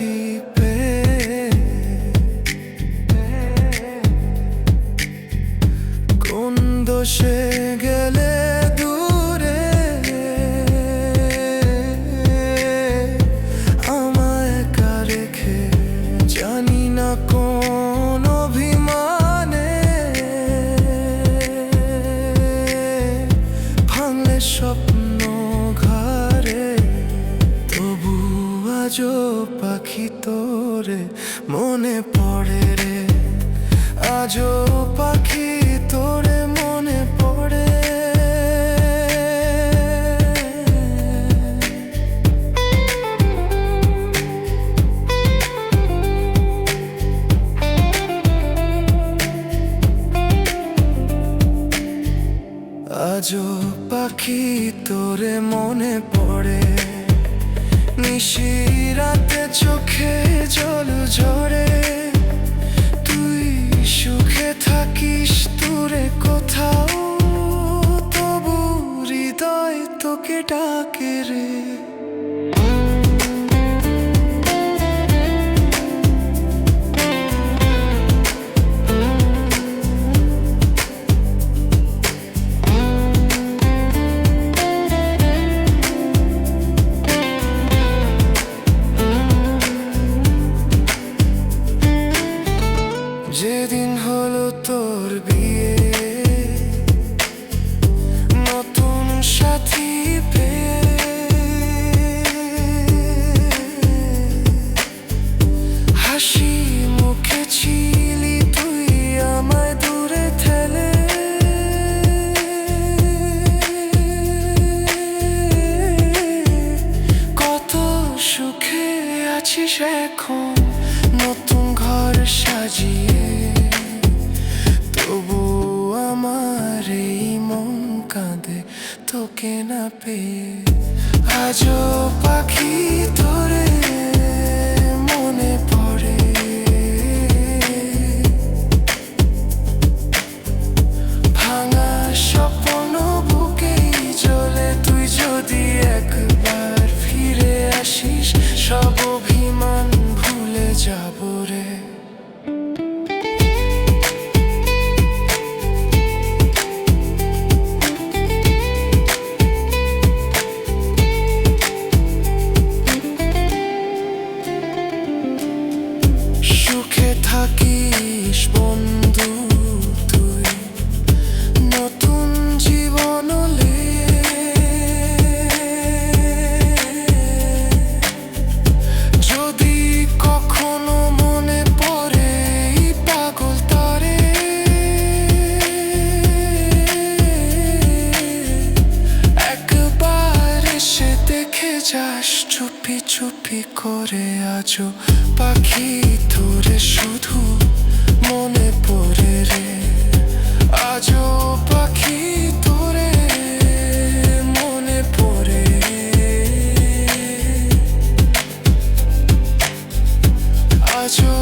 সাথী পেয়ে কোন দোষে গেলে দূরে আমায় একা রেখে, জানি না কোন অভিমানে ভাঙলে স্বপ্ন ঘরে। তবু আজও পাখি তোরে মনে পড়ে রে, আজও পাখি তোরে মনে পড়ে। আজও পাখি তোরে মনে পড়ে, নিশিরাতে চোখে জল ঝরে। তুই সুখে থাকিস দূরে কোথাও, তবু হৃদয় তোকে ডাকে রে। যেদিন হলো তোর বিয়ে, নতুন সাথী পেয়ে হাসি মুখে ছিলি তুই আমায় দূরে ঠেলে। কত সুখে আছিস এখন নতুন ঘর সাজিয়ে, তবু আমার এই মন কাঁদে তোকে না পেয়ে। আজও পাখি তোরে মনে পড়ে, ভাঙা স্বপ্ন বুকেই জ্বলে। তুই যদি একবার ফিরে আসিস, সব অভিমান ভুলে যাব রে। সুখে থাকিস বন্ধু তুই নতুন জীবন লে। যদি কখনো মনে পড়ে এই পাগল তারে, একবার এসে দেখে যাস চুপি চুপি করে। আজও পাখি তোরে শুধু মনে পড়ে রে, আজও পাখি তোরে মনে পড়ে। আজও